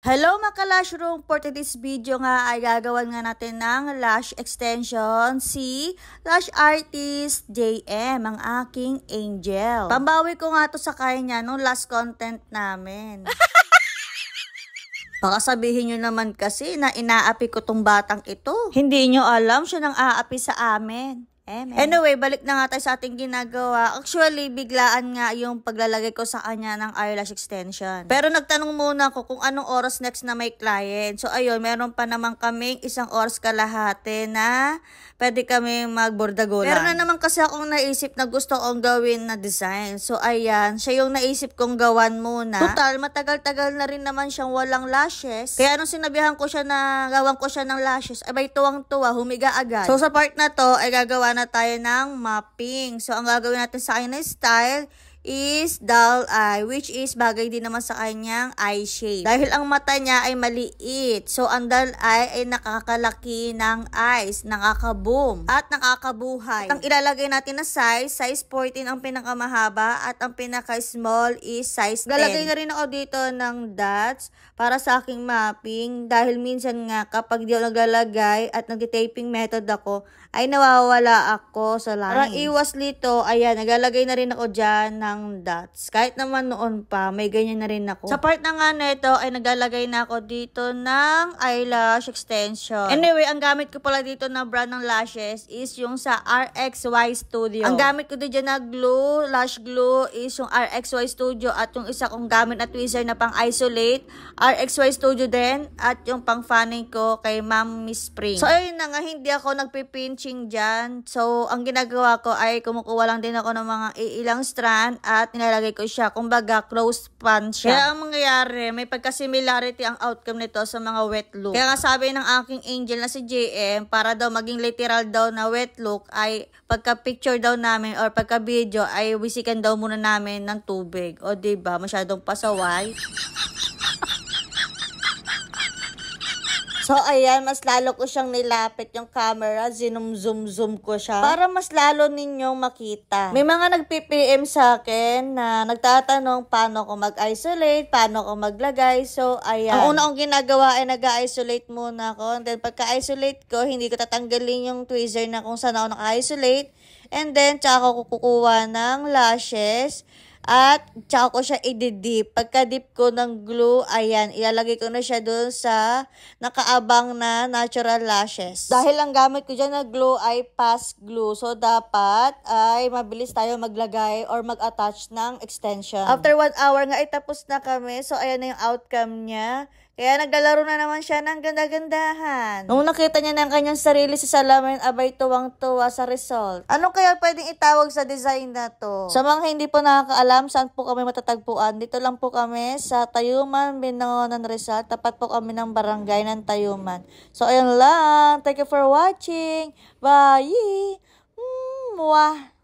Hello mga ka-lash room! For today's video nga ay gagawan nga natin ng lash extension si lash artist JM, ang aking angel. Pambawi ko nga to sa kanya nung last content namin. Baka sabihin nyo naman kasi na inaapi ko tong batang ito. Hindi nyo alam siya nang aapi sa amin. Anyway, balik na nga tayo sa ating ginagawa. Actually, biglaan nga yung paglalagay ko sa kanya ng eyelash extension. Pero nagtanong muna ako kung anong oras next na may client. So ayun, meron pa naman kaming 1 oras kalahati na pwede kami magbordagolan. Meron na naman kasi akong naisip na gusto kong gawin na design. So ayan, siya yung naisip kong gawan muna. Total, matagal-tagal na rin naman siyang walang lashes. Kaya nung sinabihan ko siya na gawan ko siya ng lashes, abay tuwang-tuwa, humiga agad. So sa part na to, ay gagawa na tayo ng mapping. So, ang gagawin natin sa kanya style is doll eye, which is bagay din naman sa kanyang eye shape. Dahil ang mata niya ay maliit. So, ang doll eye ay nakakalaki ng eyes, nakakaboom, at nakakabuhay. At ang ilalagay natin na size 14 ang pinakamahaba at ang pinaka-small is size 10. Lalagay na rin ako dito ng dots para sa aking mapping dahil minsan nga kapag di ako naglalagay at nag-taping method ako, ay nawawala ako sa lines. Para iwas lito, ayan, naglalagay na rin ako dyan ng dots. Kahit naman noon pa, may ganyan na rin ako. Sa part na nga nito, ay naglalagay na ako dito ng eyelash extension. Anyway, ang gamit ko pala dito na brand ng lashes is yung sa RXY Studio. Ang gamit ko dito na glue, lash glue, is yung RXY Studio at yung isa kong gamit na tweezer na pang isolate, RXY Studio din, at yung pang fanning ko kay Ma'am Miss Spring. So, ayun na nga, hindi ako nagpipinching dyan. So, ang ginagawa ko ay kumukuha lang din ako ng mga ilang strand at nilalagay ko siya. Kumbaga, close pan siya. Kaya ang mangyayari, may pagka-similarity ang outcome nito sa mga wet look. Kaya nga sabi ng aking angel na si JM, para daw maging literal daw na wet look, ay pagka-picture daw namin or pagka-video, ay wisikan daw muna namin ng tubig. O diba, masyadong pasaway. So, ayan, mas lalo ko siyang nilapit yung camera, zoom ko siya, para mas lalo ninyong makita. May mga nagpi-PM sa akin na nagtatanong paano ko mag-isolate, paano ko maglagay. So, ayan. Ang una kong ginagawa ay nag-isolate muna ako. And then, pagka-isolate ko, hindi ko tatanggalin yung tweezer na kung saan ako naka-isolate. And then, tsaka ko kukuha ng lashes. At tsaka ko siya i-dip. Pagka-dip ko ng glue, ayan, ilalagay ko na siya dun sa nakaabang na natural lashes. Dahil ang gamit ko dyan na glue ay fast glue. So, dapat ay mabilis tayo maglagay or mag-attach ng extension. After 1 hour nga, ay tapos na kami. So, ayan na yung outcome niya. Kaya naglalaro na naman siya ng ganda-gandahan. Nung nakita niya ng kanyang sarili sa salamin, abay tuwang-tuwa sa result. Ano kaya pwedeng itawag sa design na to? Sa mga hindi po nakakaalam, saan po kami matatagpuan? Dito lang po kami sa Tayuman, Binangonan, Rizal. Tapat po kami ng barangay ng Tayuman. So, ayun lang. Thank you for watching. Bye! Mwah!